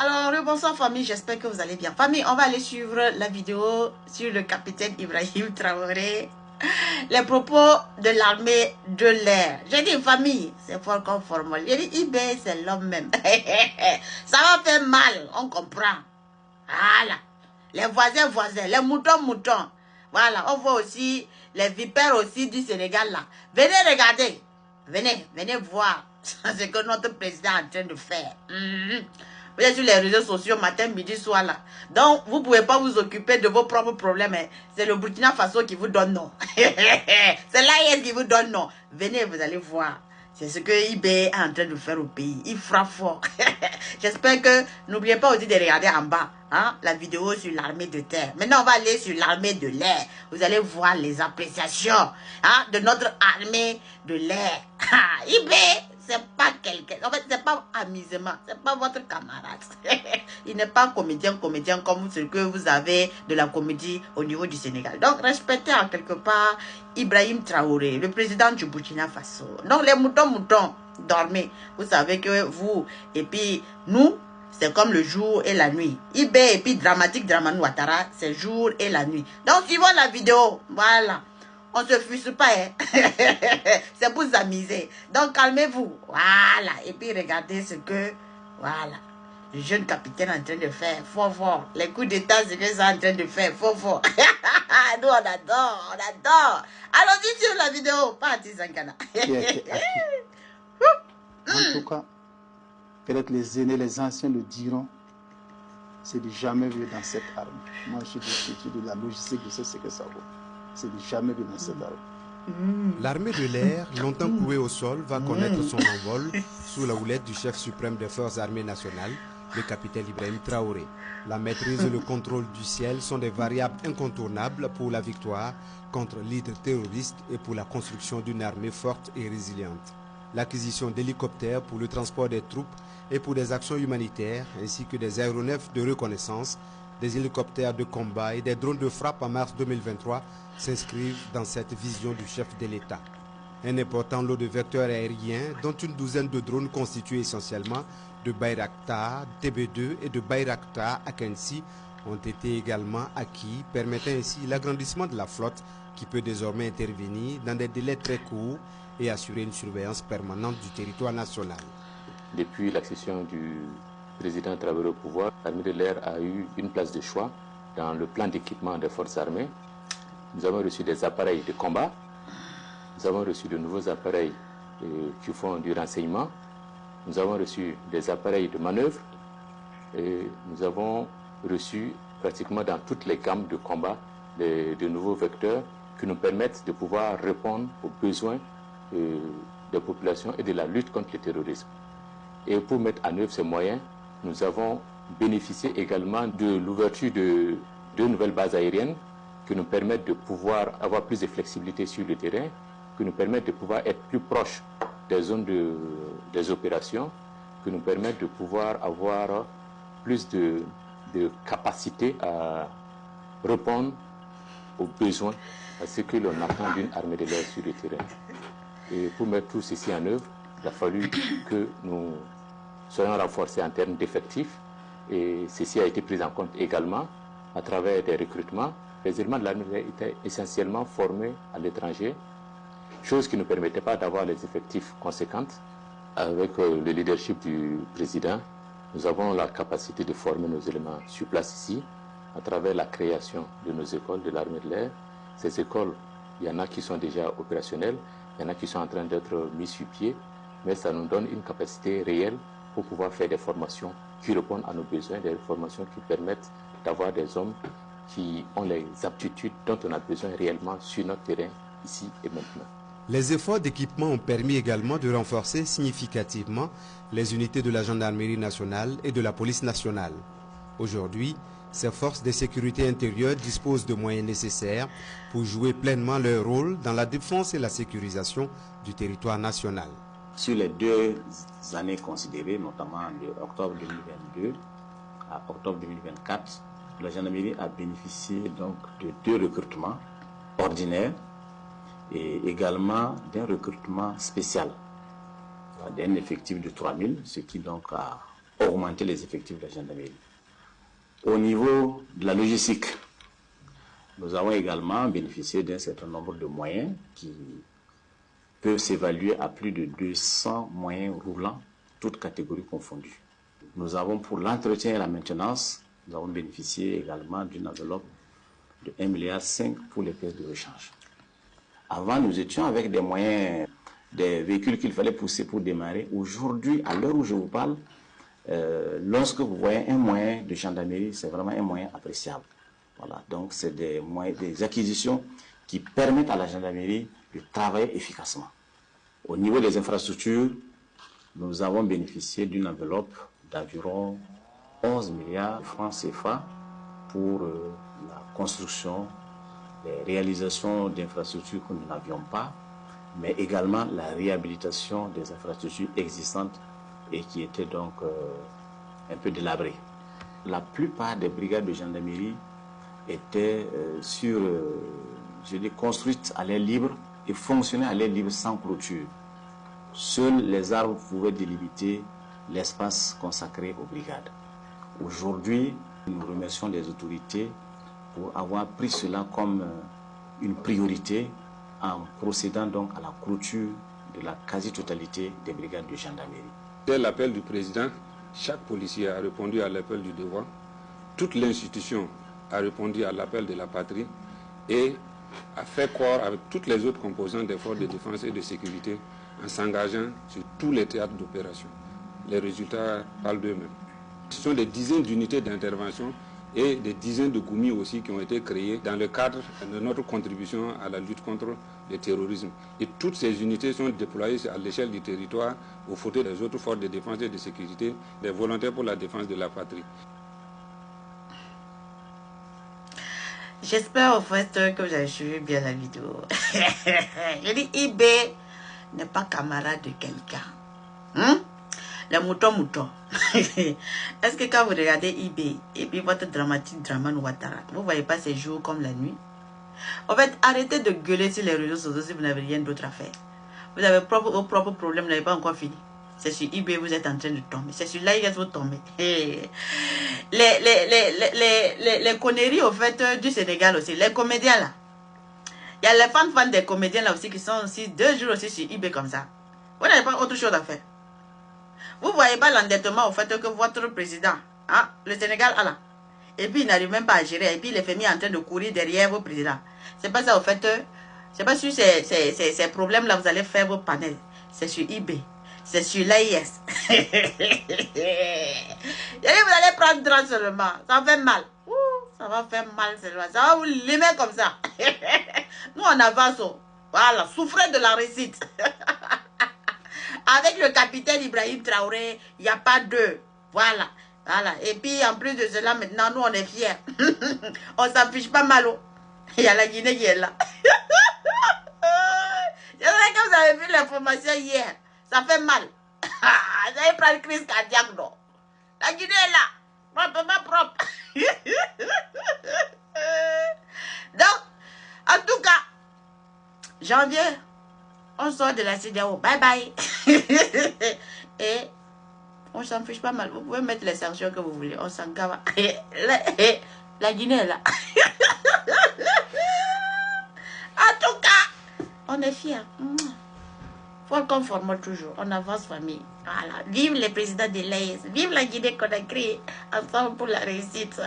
Alors, bonsoir famille, j'espère que vous allez bien. Famille, on va aller suivre la vidéo sur le capitaine Ibrahim Traoré. Les propos de l'armée de l'air. J'ai dit famille, c'est fort comme formule. J'ai dit IB, c'est l'homme même. Ça va faire mal, on comprend. Voilà. Les voisins, les moutons. Voilà, on voit aussi les vipères aussi du Sénégal là. Venez regarder. Venez voir ce que notre président est en train de faire. Vous êtes sur les réseaux sociaux matin, midi, soir là. Donc, vous ne pouvez pas vous occuper de vos propres problèmes. C'est le Burkina Faso qui vous donne non. C'est l'AIS qui vous donne non. Venez, vous allez voir. C'est ce que IB est en train de faire au pays. Il frappe fort. J'espère que, n'oubliez pas aussi de regarder en bas la vidéo sur l'armée de terre. Maintenant, on va aller sur l'armée de l'air. Vous allez voir les appréciations de notre armée de l'air. IB, c'est pas quelqu'un. En fait, c'est pas amusement. C'est pas votre camarade. Il n'est pas comédien comme ce que vous avez de la comédie au niveau du Sénégal. Donc, respectez en quelque part Ibrahim Traoré, le président du Burkina Faso. Donc, les moutons, dormez. Vous savez que vous, et puis nous, c'est comme le jour et la nuit. IB et puis dramatique Dramane Ouattara, c'est jour et la nuit. Donc, suivons la vidéo. Voilà. On ne se fuse pas, c'est pour s'amuser. Donc, calmez-vous. Voilà. Et puis, regardez ce que, voilà, le jeune capitaine est en train de faire. Fort. Les coups d'état, c'est que ça est en train de faire. Fort. Nous, on adore. Allons-y sur la vidéo. Pas Antisankana. En tout cas, peut-être les aînés, les anciens le diront, c'est du jamais vu dans cette arme. Moi, je suis de la logistique, je sais ce que ça vaut. C'est du jamais vu dans cette arme. L'armée de l'air, longtemps clouée au sol, va connaître son envol sous la houlette du chef suprême des forces armées nationales, le capitaine Ibrahim Traoré. La maîtrise et le contrôle du ciel sont des variables incontournables pour la victoire contre l'hydre terroriste et pour la construction d'une armée forte et résiliente. L'acquisition d'hélicoptères pour le transport des troupes et pour des actions humanitaires, ainsi que des aéronefs de reconnaissance, des hélicoptères de combat et des drones de frappe en mars 2023 s'inscrivent dans cette vision du chef de l'État. Un important lot de vecteurs aériens, dont une douzaine de drones constitués essentiellement de Bayraktar TB2 et de Bayraktar Akensi, ont été également acquis, permettant ainsi l'agrandissement de la flotte qui peut désormais intervenir dans des délais très courts et assurer une surveillance permanente du territoire national. Depuis l'accession du président Traoré au pouvoir, l'armée de l'air a eu une place de choix dans le plan d'équipement des forces armées. Nous avons reçu des appareils de combat, nous avons reçu de nouveaux appareils qui font du renseignement, nous avons reçu des appareils de manœuvre et nous avons reçu pratiquement dans toutes les gammes de combat de nouveaux vecteurs qui nous permettent de pouvoir répondre aux besoins des populations et de la lutte contre le terrorisme. Et pour mettre en œuvre ces moyens, nous avons bénéficié également de l'ouverture de deux nouvelles bases aériennes qui nous permettent de pouvoir avoir plus de flexibilité sur le terrain, qui nous permettent de pouvoir être plus proches des zones des opérations, qui nous permettent de pouvoir avoir plus de capacité à répondre aux besoins, à ce que l'on attend d'une armée de l'air sur le terrain. Et pour mettre tout ceci en œuvre, il a fallu que nous soyons renforcés en termes d'effectifs. Et ceci a été pris en compte également à travers des recrutements. Les éléments de l'armée de l'air étaient essentiellement formés à l'étranger, chose qui ne permettait pas d'avoir les effectifs conséquents. Avec le leadership du président, nous avons la capacité de former nos éléments sur place ici, à travers la création de nos écoles de l'armée de l'air. Ces écoles, il y en a qui sont déjà opérationnelles, il y en a qui sont en train d'être mis sur pied, mais ça nous donne une capacité réelle pour pouvoir faire des formations qui répondent à nos besoins, des formations qui permettent d'avoir des hommes qui ont les aptitudes dont on a besoin réellement sur notre terrain, ici et maintenant. Les efforts d'équipement ont permis également de renforcer significativement les unités de la gendarmerie nationale et de la police nationale. Aujourd'hui, ces forces de sécurité intérieure disposent de moyens nécessaires pour jouer pleinement leur rôle dans la défense et la sécurisation du territoire national. Sur les 2 années considérées, notamment de octobre 2022 à octobre 2024, la gendarmerie a bénéficié donc de 2 recrutements ordinaires et également d'un recrutement spécial, d'un effectif de 3000, ce qui donc a augmenter les effectifs de la gendarmerie. Au niveau de la logistique, nous avons également bénéficié d'un certain nombre de moyens qui peuvent s'évaluer à plus de 200 moyens roulants, toutes catégories confondues. Nous avons pour l'entretien et la maintenance, nous avons bénéficié également d'une enveloppe de 1,5 milliard pour les pièces de rechange. Avant, nous étions avec des moyens, des véhicules qu'il fallait pousser pour démarrer. Aujourd'hui, à l'heure où je vous parle, lorsque vous voyez un moyen de gendarmerie, c'est vraiment un moyen appréciable. Voilà, donc c'est des moyens, des acquisitions qui permettent à la gendarmerie de travailler efficacement. Au niveau des infrastructures, nous avons bénéficié d'une enveloppe d'environ 11 milliards de francs CFA pour la construction, les réalisations d'infrastructures que nous n'avions pas, mais également la réhabilitation des infrastructures existantes et qui étaient donc un peu délabrées. La plupart des brigades de gendarmerie étaient construites à l'air libre et fonctionnaient à l'air libre sans clôture. Seuls les arbres pouvaient délimiter l'espace consacré aux brigades. Aujourd'hui, nous remercions les autorités pour avoir pris cela comme une priorité en procédant donc à la clôture de la quasi-totalité des brigades de gendarmerie. Dès l'appel du président, chaque policier a répondu à l'appel du devoir. Toute l'institution a répondu à l'appel de la patrie et a fait corps avec toutes les autres composantes des forces de défense et de sécurité en s'engageant sur tous les théâtres d'opération. Les résultats parlent d'eux-mêmes. Ce sont des dizaines d'unités d'intervention et des dizaines de goumis aussi qui ont été créés dans le cadre de notre contribution à la lutte contre le terrorisme. Et toutes ces unités sont déployées à l'échelle du territoire aux côtés des autres forces de défense et de sécurité, des volontaires pour la défense de la patrie. J'espère au fait que vous avez suivi bien la vidéo. Je dis IB n'est pas camarade de quelqu'un. Les moutons. Est-ce que quand vous regardez IB et puis votre dramatique Draman Ouattara, vous ne voyez pas ces jours comme la nuit? En fait, arrêtez de gueuler sur les réseaux sociaux si vous n'avez rien d'autre à faire. Vous avez vos propres problèmes, vous n'avez pas encore fini. C'est sur IB vous êtes en train de tomber. C'est sur l'AIS vous tombez. Les conneries au fait du Sénégal aussi. Les comédiens là. Il y a les fans des comédiens là aussi qui sont aussi 2 jours aussi sur IB comme ça. Vous n'avez pas autre chose à faire. Vous ne voyez pas l'endettement au fait que votre président, hein, le Sénégal a là. Et puis il n'arrive même pas à gérer. Et puis il est fait en train de courir derrière vos présidents. C'est pas ça au fait. C'est pas sur ces problèmes là vous allez faire vos panels. C'est sur IB. C'est sur l'AIS. Vous allez prendre 30 seulement. Ça fait mal. Ouh, ça va faire mal seulement. Ça va vous limer comme ça. Nous on avance. Voilà. Souffrez de la réussite. Avec le capitaine Ibrahim Traoré, il n'y a pas deux. Voilà. Voilà. Et puis en plus de cela, maintenant, nous on est fiers. On ne s'affiche pas mal. Il y a la Guinée qui est là. Je sais que vous avez vu l'information hier. Ça fait mal. Vous allez prendre crise cardiaque, non? La Guinée est là. Propre. Donc, en tout cas, janvier, on sort de la CEDEAO. Bye bye. Et on s'en fiche pas mal. Vous pouvez mettre les sanctions que vous voulez. On s'en gave. La Guinée est là. En tout cas, on est fiers. Faut qu'on forme toujours. On avance, famille. Voilà. Vive les présidents de l'AIS. Vive la Guinée qu'on a créée ensemble pour la réussite.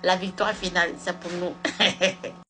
La victoire finale, c'est pour nous.